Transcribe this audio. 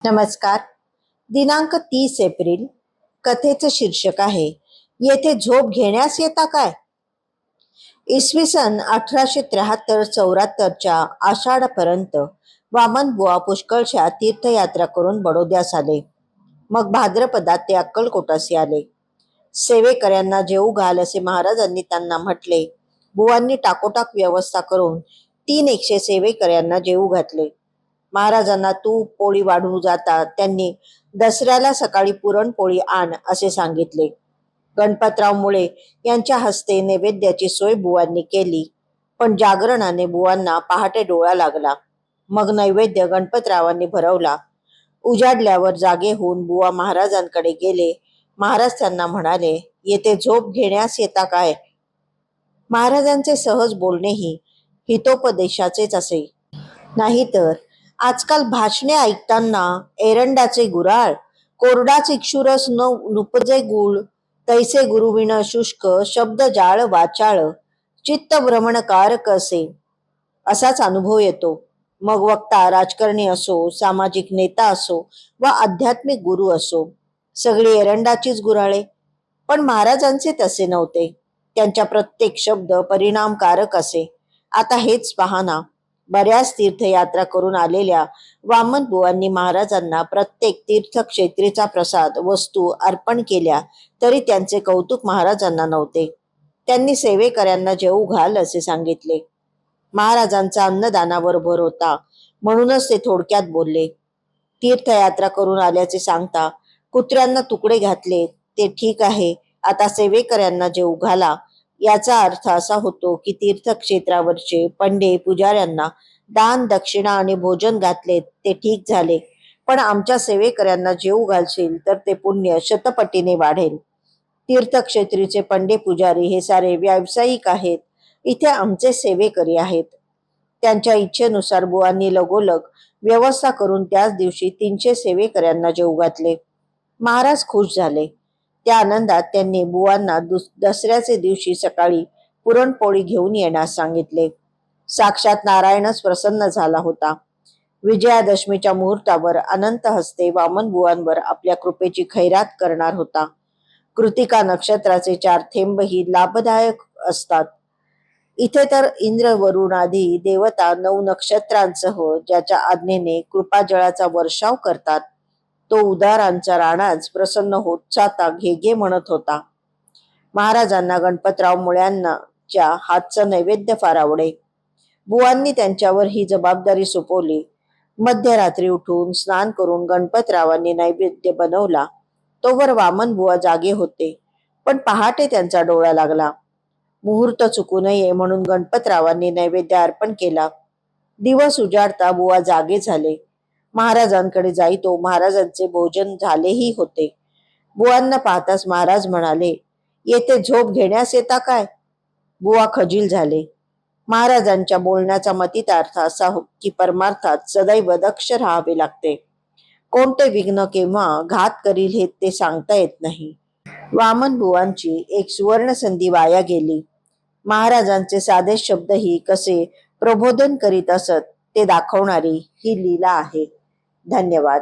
नमस्कार. दिनांक 30 एप्रिल. कथेचं शीर्षक आहे येथे झोप घेण्यास येता काय. इसवी सन 1873-74च्या आषाढपर्यंत वामन बुवा पुष्कळशा तीर्थयात्रा करून बडोद्यास आले. मग भाद्रपदात ते अक्कलकोटासी आले. सेवेकऱ्यांना जेवू घाल असे महाराजांनी त्यांना म्हटले. बुवांनी टाकोटाक व्यवस्था करून 300 सेवेकऱ्यांना जेवू घातले. महाराजांना तूप पोळी वाढू जाता त्यांनी दसऱ्याला सकाळी पुरणपोळी आण असे सांगितले. गणपतराव मुळे यांच्या हस्ते नैवेद्याची सोय बुवांनी केली. पण जागरणाने बुवांना पहाटे डोळा लागला. मग नैवेद्य गणपतरावांनी भरवला. उजाडल्यावर जागे होऊन बुवा महाराजांकडे गेले. महाराज त्यांना म्हणाले, येथे झोप घेण्यास येता काय. महाराजांचे सहज बोलणेही हितोपदेशाचेच असे. नाहीतर आजकाल भाषणे ऐकताना एरंडाचे गुराळ, कोरडाच इक्षुरस नुपजे गुळ, तैसे गुरुविण शुष्क शब्द जाळ वाचाळ, चित्त भ्रमणकारक असे असाच अनुभव येतो. मग वक्ता राजकारणी असो, सामाजिक नेता असो वा आध्यात्मिक गुरु असो, सगळी एरंडाचीच गुराळे. पण महाराजांचे तसे नव्हते. त्यांच्या प्रत्येक शब्द परिणामकारक असे. आता हेच पहा ना. बऱ्याच तीर्थयात्रा करून आलेल्या वामन बुवांनी महाराजांना प्रत्येक तीर्थक्षेत्रीचा प्रसाद वस्तू अर्पण केल्या तरी त्यांचे कौतुक महाराजांना नव्हते. त्यांनी सेवेकऱ्यांना जेवू घाल असे सांगितले. महाराजांचा अन्नदानावर भर होता म्हणूनच ते थोडक्यात बोलले. तीर्थयात्रा करून आल्याचे सांगता कुत्र्यांना तुकडे घातले ते ठीक आहे, आता सेवेकऱ्यांना जेवू घाला. याचा अर्थ असा होतो की तीर्थक्षेत्रावरचे पंडे पुजाऱ्यांना दान दक्षिणा आणि भोजन घातले ते ठीक झाले, पण आमच्या सेवेकऱ्यांना जेवू घालशील तर ते पुण्य शतपटीने वाढेल. तीर्थक्षेत्रीचे पंडे पुजारी हे सारे व्यावसायिक आहेत. इथे आमचे सेवेकरी आहेत. त्यांच्या इच्छेनुसार बुवांनी लगोलग व्यवस्था करून त्याच दिवशी 300 सेवेकऱ्यांना जेवू घातले. महाराज खुश झाले. त्या आनंदात त्यांनी बुवांना दसऱ्याचे दिवशी सकाळी पुरणपोळी घेऊन येण्यास सांगितले. साक्षात नारायणच प्रसन्न झाला होता. विजयादशमीच्या मुहूर्तावर अनंत हस्ते वामन बुवांवर आपल्या कृपेची खैरात करणार होता. कृतिका नक्षत्राचे 4 थेंबही लाभदायक असतात. इथे तर इंद्र वरुणादी देवता 9 नक्षत्रांसह ज्याच्या आज्ञेने कृपाजळाचा वर्षाव करतात तो उदारांचा राणाच प्रसन्न होत जाता घे घे म्हणत होता. महाराजांना गणपतराव मुळ्यांच्या हातचं नैवेद्य फार आवडे. बुवांनी त्यांच्यावर ही जबाबदारी सोपवली. मध्यरात्री उठून स्नान करून गणपतरावांनी नैवेद्य बनवला. तोवर वामन बुवा जागे होते, पण पहाटे त्यांचा डोळा लागला. मुहूर्त चुकू नये म्हणून गणपतरावांनी नैवेद्य अर्पण केला. दिवस उजाडता बुवा जागे झाले. महाराजांकडे जाईतो महाराजांचे भोजन झालेही होते. बुवांना पाहताच महाराज म्हणाले, येथे झोप घेण्यास येता काय. बुवा खजील झाले. महाराजांच्या बोलण्याचा मतितार्थ असा की परमार्थात सदैव दक्ष राहावे लागते. कोणते विघ्न केव्हा घात करील हे ते सांगता येत नाही. वामन बुवांची एक सुवर्ण संधी वाया गेली. महाराजांचे साधे शब्दही कसे प्रबोधन करीत असत ते दाखवणारी ही लीला आहे. धन्यवाद.